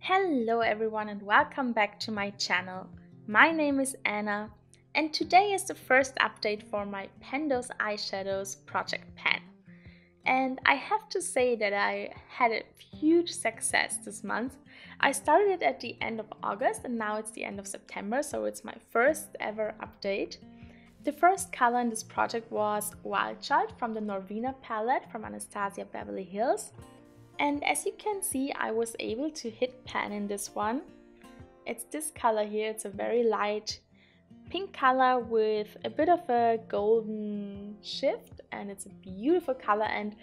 Hello everyone and welcome back to my channel. My name is Anna and today is the first update for my Pendos Eyeshadows project pen. And I have to say that I had a huge success this month. I started it at the end of August and now it's the end of September, so it's my first ever update. The first color in this project was Wild Child from the Norvina palette from Anastasia Beverly Hills. And as you can see, I was able to hit pan in this one. It's this color here. It's a very light pink color with a bit of a golden shift, and it's a beautiful color, and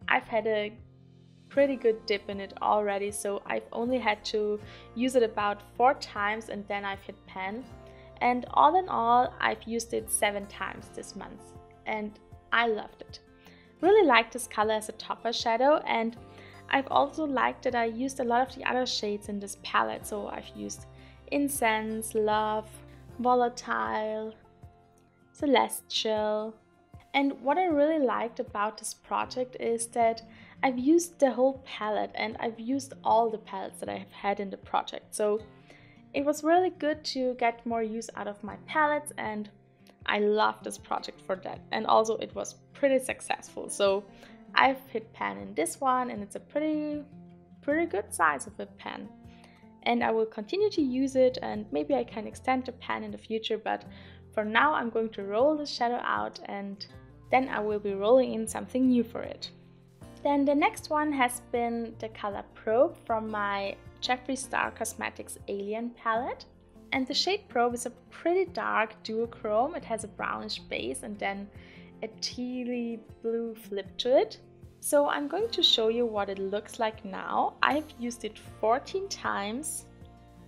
I've had a pretty good dip in it already, so I've only had to use it about 4 times and then I've hit pan. And all in all, I've used it 7 times this month and I loved it. Really like this color as a topper shadow, and I've also liked that I used a lot of the other shades in this palette. So I've used Incense, Love, Volatile, Celestial. And what I really liked about this project is that I've used the whole palette and I've used all the palettes that I've had in the project. So it was really good to get more use out of my palettes, and I love this project for that. And also it was pretty successful. So I've hit pan in this one and it's a pretty good size of a pen. And I will continue to use it, and maybe I can extend the pen in the future, but for now I'm going to roll the shadow out and then I will be rolling in something new for it. Then the next one has been the color Probe from my Jeffree Star Cosmetics Alien palette. And the shade Probe is a pretty dark duochrome. It has a brownish base and then a tealy blue flip to it. So I'm going to show you what it looks like now. I've used it 14 times.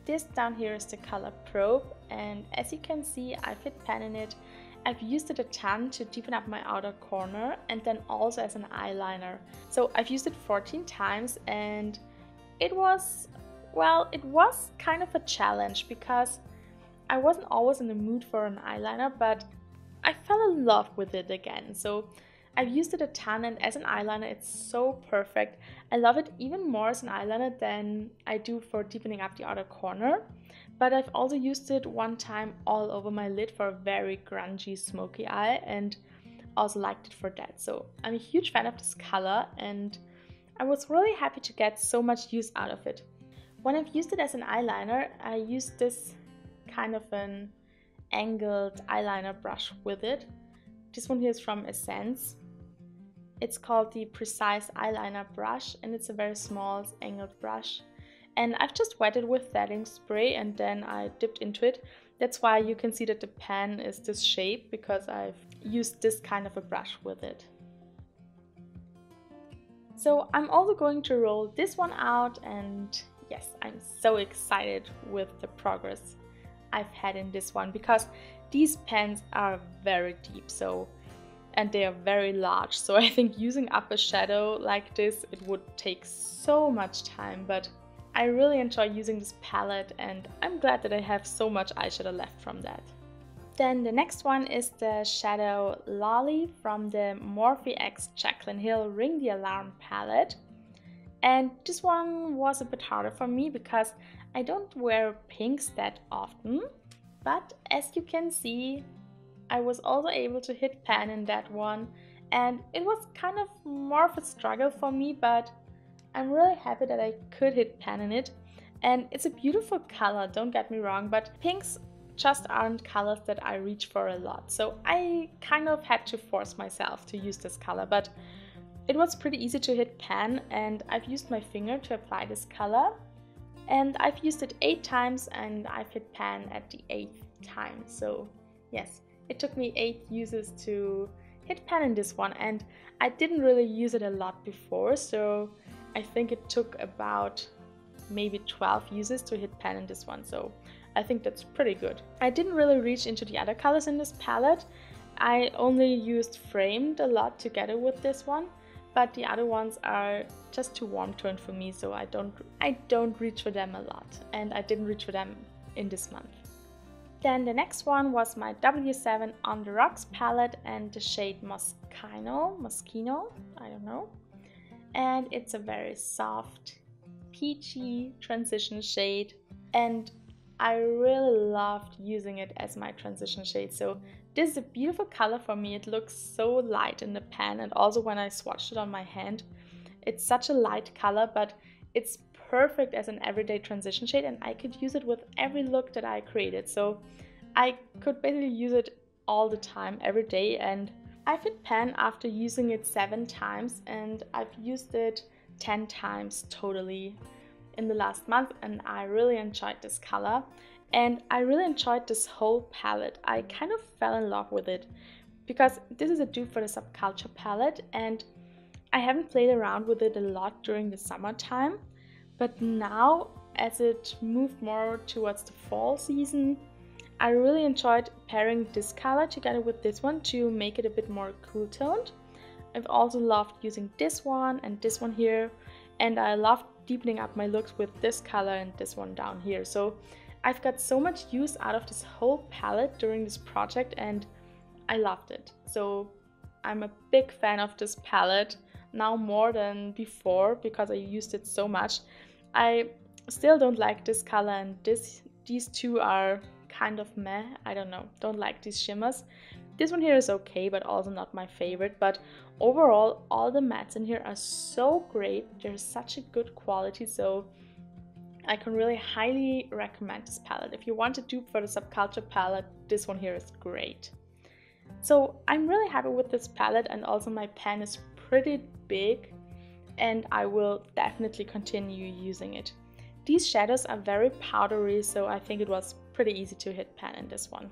This down here is the color Probe, and as you can see, I've hit pan in it. I've used it a ton to deepen up my outer corner and then also as an eyeliner. So I've used it 14 times and it was kind of a challenge because I wasn't always in the mood for an eyeliner, but I fell in love with it again. So I've used it a ton, and as an eyeliner it's so perfect. I love it even more as an eyeliner than I do for deepening up the outer corner. But I've also used it one time all over my lid for a very grungy smoky eye and also liked it for that. So I'm a huge fan of this color and I was really happy to get so much use out of it. When I've used it as an eyeliner, I used this kind of an angled eyeliner brush with it. This one here is from Essence. It's called the Precise Eyeliner Brush and it's a very small angled brush. And I've just wetted with setting spray and then I dipped into it. That's why you can see that the pen is this shape, because I've used this kind of a brush with it. So I'm also going to roll this one out, and yes, I'm so excited with the progress I've had in this one, because these pens are very deep, and they are very large. So I think using up a shadow like this, it would take so much time, but I really enjoy using this palette and I'm glad that I have so much eyeshadow left from that. Then the next one is the shadow Lolly from the Morphe x Jaclyn Hill Ring the Alarm palette. And this one was a bit harder for me because I don't wear pinks that often. But as you can see, I was also able to hit pan in that one. And it was kind of more of a struggle for me, but I'm really happy that I could hit pan in it. And it's a beautiful color, don't get me wrong, but pinks just aren't colors that I reach for a lot. So I kind of had to force myself to use this color, but it was pretty easy to hit pan, and I've used my finger to apply this color. And I've used it 8 times and I've hit pan at the 8th time. So yes, it took me 8 uses to hit pan in this one, and I didn't really use it a lot before, so I think it took about maybe 12 uses to hit pan in this one, so I think that's pretty good. I didn't really reach into the other colors in this palette. I only used Framed a lot together with this one, but the other ones are just too warm toned for me, so I don't reach for them a lot, and I didn't reach for them in this month. Then the next one was my W7 On The Rocks palette and the shade Moschino, I don't know. And it's a very soft peachy transition shade, and I really loved using it as my transition shade. So this is a beautiful color for me. It looks so light in the pan, and also when I swatched it on my hand, it's such a light color, but it's perfect as an everyday transition shade, and I could use it with every look that I created. So I could basically use it all the time, every day, and I've hit pan after using it 7 times, and I've used it 10 times totally in the last month, and I really enjoyed this color, and I really enjoyed this whole palette. I kind of fell in love with it because this is a dupe for the Subculture palette, and I haven't played around with it a lot during the summertime, but now as it moved more towards the fall season, I really enjoyed pairing this color together with this one to make it a bit more cool toned. I've also loved using this one and this one here, and I loved deepening up my looks with this color and this one down here. So I've got so much use out of this whole palette during this project, and I loved it. So I'm a big fan of this palette, now more than before because I used it so much. I still don't like this color, and these two are kind of meh. I don't know, don't like these shimmers. This one here is okay, but also not my favorite. But overall, all the mattes in here are so great. They're such a good quality, so I can really highly recommend this palette. If you want a dupe for the Subculture palette, this one here is great. So I'm really happy with this palette, and also my pan is pretty big, and I will definitely continue using it. These shadows are very powdery, so I think it was pretty easy to hit pan in this one.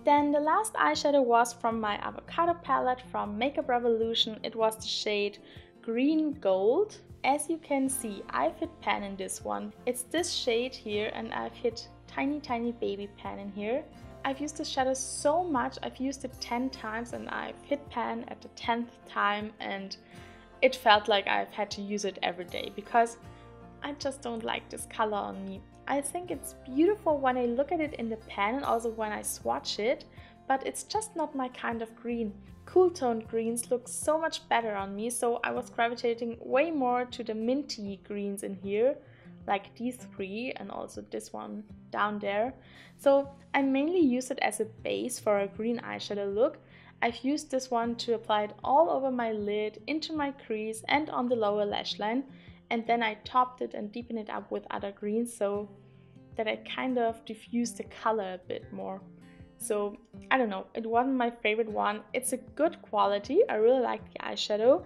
Then the last eyeshadow was from my Avocado palette from Makeup Revolution. It was the shade Green Gold. As you can see, I've hit pan in this one. It's this shade here, and I've hit tiny baby pan in here. I've used this shadow so much. I've used it 10 times, and I've hit pan at the 10th time, and it felt like I've had to use it every day because I just don't like this color on me. I think it's beautiful when I look at it in the pan and also when I swatch it, but it's just not my kind of green. Cool toned greens look so much better on me, so I was gravitating way more to the minty greens in here, like these 3 and also this one down there. So I mainly use it as a base for a green eyeshadow look. I've used this one to apply it all over my lid, into my crease and on the lower lash line, and then I topped it and deepened it up with other greens so that I kind of diffused the color a bit more. So I don't know, it wasn't my favorite one. It's a good quality, I really like the eyeshadow,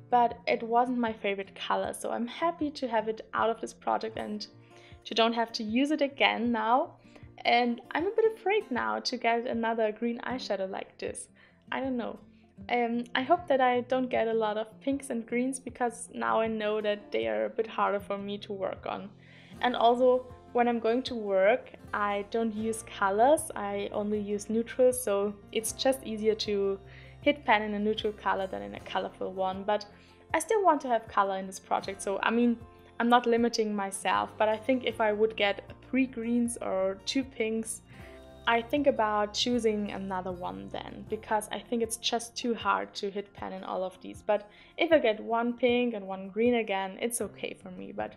but it wasn't my favorite color, so I'm happy to have it out of this project and to don't have to use it again now. And I'm a bit afraid now to get another green eyeshadow like this. I don't know. I hope that I don't get a lot of pinks and greens because now I know that they are a bit harder for me to work on. And also, when I'm going to work, I don't use colors, I only use neutrals, so it's just easier to hit pan in a neutral color than in a colorful one. But I still want to have color in this project, so I mean, I'm not limiting myself, but I think if I would get 3 greens or 2 pinks, I think about choosing another one then, because I think it's just too hard to hit pan in all of these. But if I get 1 pink and 1 green again, it's okay for me. But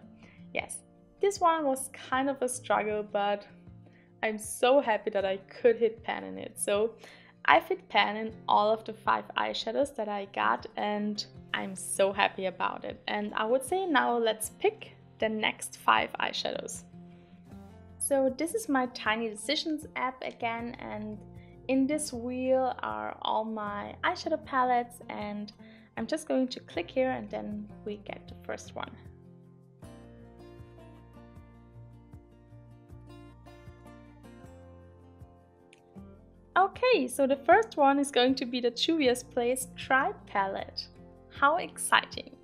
yes, this one was kind of a struggle, but I'm so happy that I could hit pan in it. So I've hit pan in all of the 5 eyeshadows that I got, and I'm so happy about it. And I would say now let's pick the next 5 eyeshadows. So this is my Tiny Decisions app again, and in this wheel are all my eyeshadow palettes, and I'm just going to click here and then we get the first one. Okay, so the first one is going to be the Juvia's Place Tribe palette. How exciting!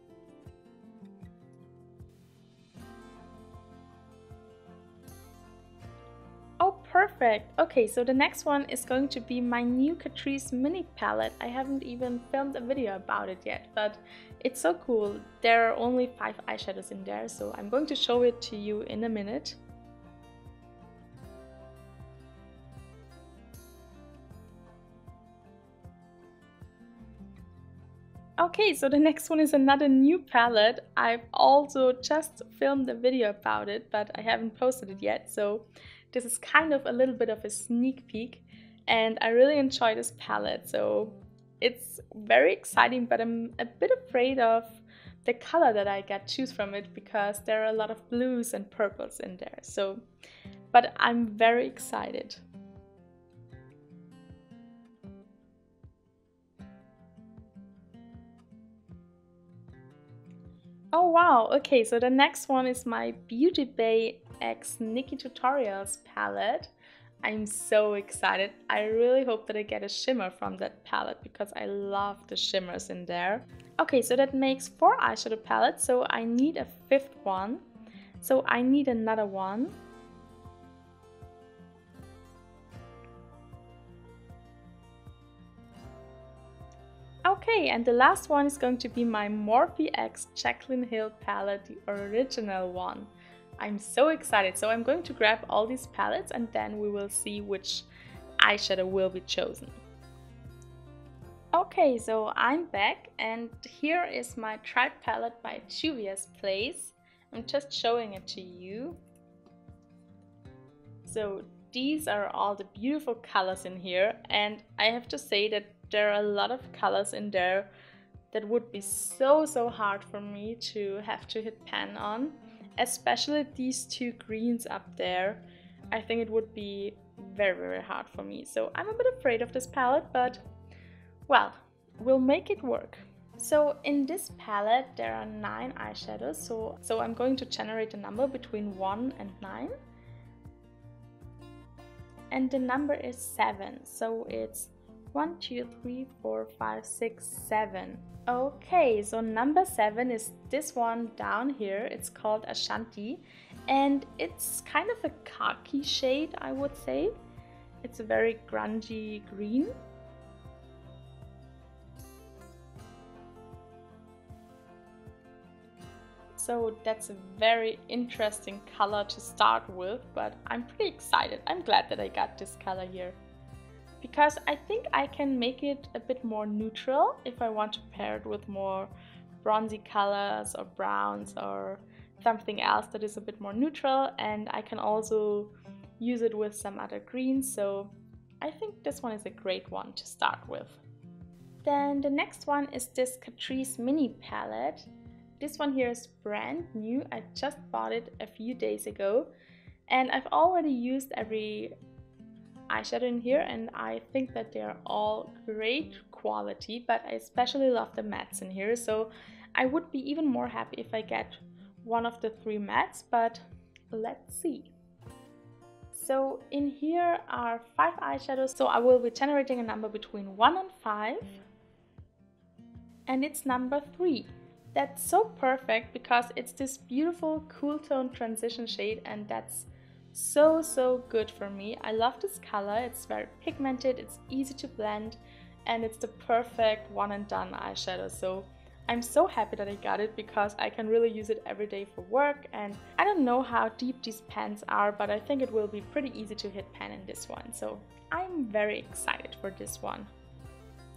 Oh, perfect! Okay, so the next one is going to be my new Catrice mini palette. I haven't even filmed a video about it yet, but it's so cool. There are only 5 eyeshadows in there, so I'm going to show it to you in a minute. Okay, so the next one is another new palette. I've also just filmed a video about it, but I haven't posted it yet, so this is kind of a little bit of a sneak peek, and I really enjoy this palette, so it's very exciting, but I'm a bit afraid of the color that I get to choose from it because there are a lot of blues and purples in there, so but I'm very excited. Oh wow, okay, so the next one is my Beauty Bay X Nikkietutorials palette. I'm so excited. I really hope that I get a shimmer from that palette because I love the shimmers in there. Okay, so that makes 4 eyeshadow palettes, so I need a 5th one. So I need another one. Okay, and the last one is going to be my Morphe X Jaclyn Hill palette, the original one. I'm so excited, so I'm going to grab all these palettes and then we will see which eyeshadow will be chosen. Okay, so I'm back and here is my Tribe palette by Juvia's Place. I'm just showing it to you. So these are all the beautiful colors in here, and I have to say that there are a lot of colors in there that would be so hard for me to have to hit pan on, especially these 2 greens up there. I think it would be very hard for me, so I'm a bit afraid of this palette, but well, we'll make it work. So in this palette there are 9 eyeshadows, so I'm going to generate a number between 1 and 9. And the number is 7, so it's 1, 2, 3, 4, 5, 6, 7. Okay, so number 7 is this one down here. It's called Ashanti, and it's kind of a khaki shade, I would say. It's a very grungy green. So that's a very interesting color to start with, but I'm pretty excited. I'm glad that I got this color here, because I think I can make it a bit more neutral if I want to pair it with more bronzy colors or browns or something else that is a bit more neutral, and I can also use it with some other greens, so I think this one is a great one to start with. Then the next one is this Catrice mini palette. This one here is brand new. I just bought it a few days ago and I've already used every eyeshadow in here and I think that they're all great quality, but I especially love the mattes in here, so I would be even more happy if I get one of the 3 mattes, but let's see. So in here are 5 eyeshadows, so I will be generating a number between 1 and 5, and it's number 3. That's so perfect because it's this beautiful cool tone transition shade, and that's so good for me. I love this color. It's very pigmented, it's easy to blend, and it's the perfect one and done eyeshadow. So I'm so happy that I got it because I can really use it every day for work, and I don't know how deep these pans are, but I think it will be pretty easy to hit pan in this one. So I'm very excited for this one.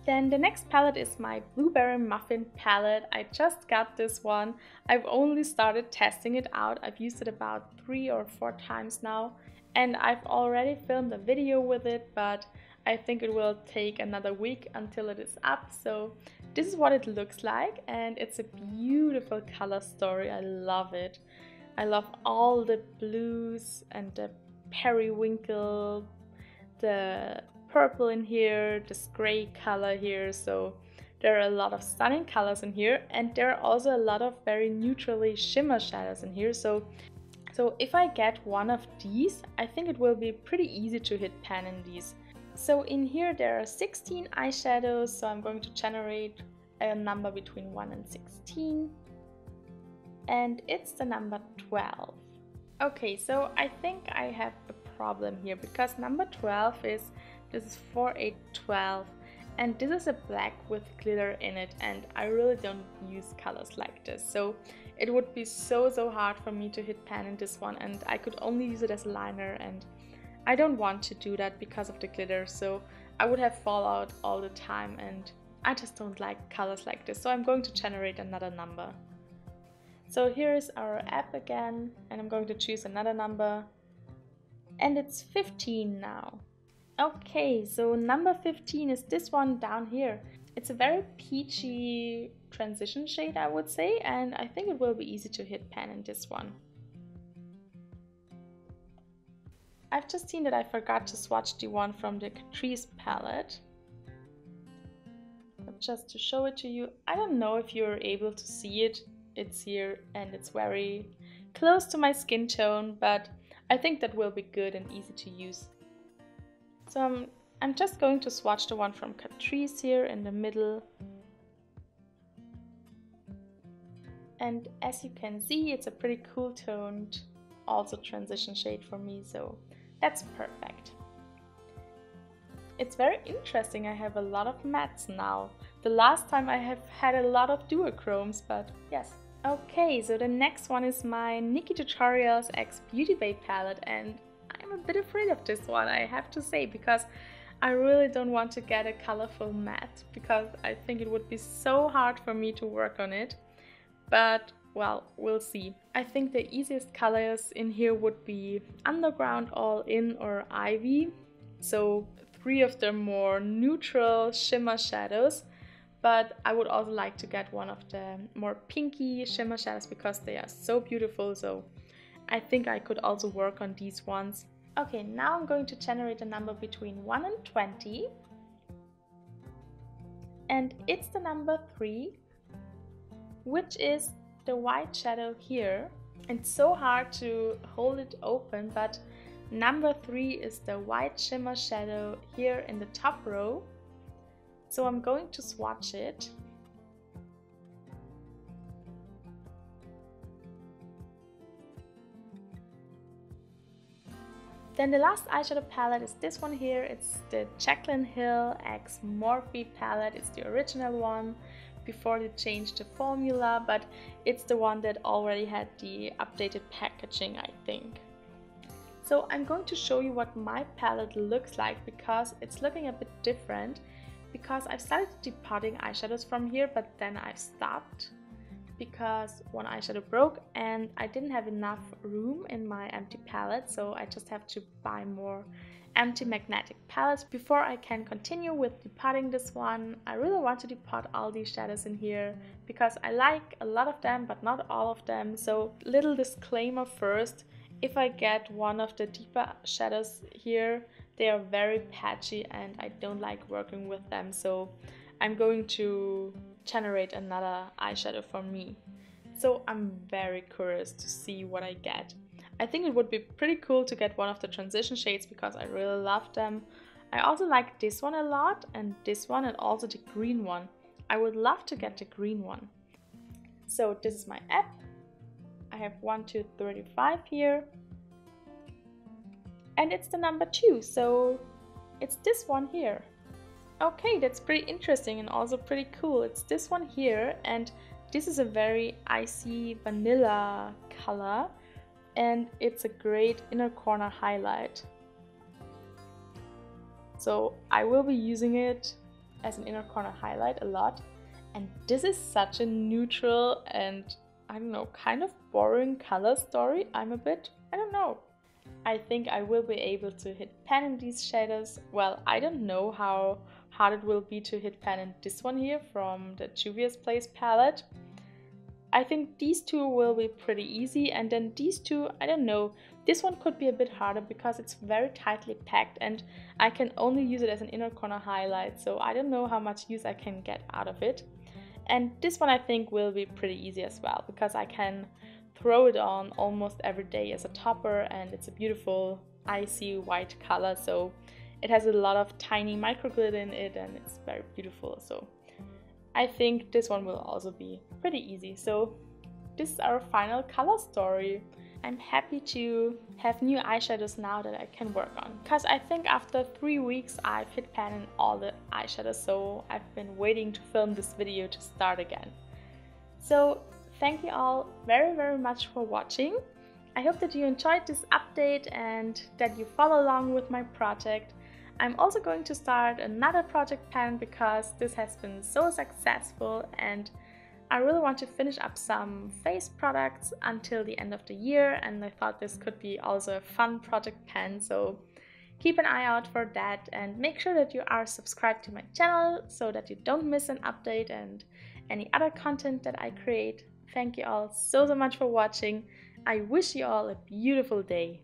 Then the next palette is my Blueberry Muffin palette. I just got this one. I've only started testing it out. I've used it about 3 or 4 times now, and I've already filmed a video with it, but I think it will take another week until it is up. So this is what it looks like, and it's a beautiful color story. I love it. I love all the blues and the periwinkle, the purple in here, this gray color here, so there are a lot of stunning colors in here, and there are also a lot of very neutrally shimmer shadows in here, so if I get one of these, I think it will be pretty easy to hit pan in these. So in here there are 16 eyeshadows, so I'm going to generate a number between 1 and 16, and it's the number 12. Okay, so I think I have a problem here because number 12 is, this is 4812, and this is a black with glitter in it, and I really don't use colors like this, so it would be so hard for me to hit pan in this one, and I could only use it as a liner, and I don't want to do that because of the glitter, so I would have fallout all the time, and I just don't like colors like this, so I'm going to generate another number. So here is our app again, and I'm going to choose another number, and it's 15 now. Okay, so number 15 is this one down here. It's a very peachy transition shade, I would say, and I think it will be easy to hit pan in this one. I've just seen that I forgot to swatch the one from the Catrice palette. But just to show it to you, I don't know if you're able to see it. It's here and it's very close to my skin tone, but I think that will be good and easy to use. So I'm just going to swatch the one from Catrice here in the middle. And as you can see, it's a pretty cool toned, also transition shade for me, so that's perfect. It's very interesting, I have a lot of mattes now. The last time I have had a lot of duochromes, but yes. Okay, so the next one is my Nikkietutorials X Beauty Bay palette, and I'm a bit afraid of this one, I have to say, because I really don't want to get a colorful matte, because I think it would be so hard for me to work on it. But, well, we'll see. I think the easiest colors in here would be Underground, All In, or Ivy. So 3 of the more neutral shimmer shadows. But I would also like to get one of the more pinky shimmer shadows because they are so beautiful. So I think I could also work on these ones. Okay, now I'm going to generate a number between 1 and 20. And it's the number 3, which is the white shadow here. It's so hard to hold it open, but number 3 is the white shimmer shadow here in the top row. So I'm going to swatch it. Then the last eyeshadow palette is this one here. It's the Jaclyn Hill X Morphe palette. It's the original one before they changed the formula, but it's the one that already had the updated packaging, I think. So I'm going to show you what my palette looks like because it's looking a bit different. Because I've started depotting eyeshadows from here, but then I've stopped because one eyeshadow broke and I didn't have enough room in my empty palette, so I just have to buy more empty magnetic palettes before I can continue with depotting this one. I really want to depot all these shadows in here because I like a lot of them but not all of them. So little disclaimer first, if I get one of the deeper shadows here, they are very patchy and I don't like working with them, so I'm going to generate another eyeshadow for me. So I'm very curious to see what I get. I think it would be pretty cool to get one of the transition shades because I really love them. I also like this one a lot and this one and also the green one. I would love to get the green one. So this is my app. I have 1, 2, 35 here. And it's the number 2, so it's this one here. Okay, that's pretty interesting and also pretty cool. It's this one here, and this is a very icy vanilla color, and it's a great inner corner highlight. So I will be using it as an inner corner highlight a lot. And this is such a neutral and, I don't know, kind of boring color story. I don't know. I think I will be able to hit pan in these shadows. Well, I don't know how hard it will be to hit pan in this one here from the Juvia's Place palette. I think these two will be pretty easy, and then these two, I don't know. This one could be a bit harder because it's very tightly packed and I can only use it as an inner corner highlight, so I don't know how much use I can get out of it. And this one I think will be pretty easy as well because I can throw it on almost every day as a topper, and it's a beautiful icy white color, so it has a lot of tiny micro glitter in it and it's very beautiful. So I think this one will also be pretty easy. So this is our final color story. I'm happy to have new eyeshadows now that I can work on, because I think after 3 weeks I've hit pan in all the eyeshadows, so I've been waiting to film this video to start again. So thank you all very much for watching. I hope that you enjoyed this update and that you follow along with my project. I'm also going to start another project pan because this has been so successful, and I really want to finish up some face products until the end of the year, and I thought this could be also a fun project pan, so keep an eye out for that and make sure that you are subscribed to my channel so that you don't miss an update and any other content that I create. Thank you all so much for watching. I wish you all a beautiful day.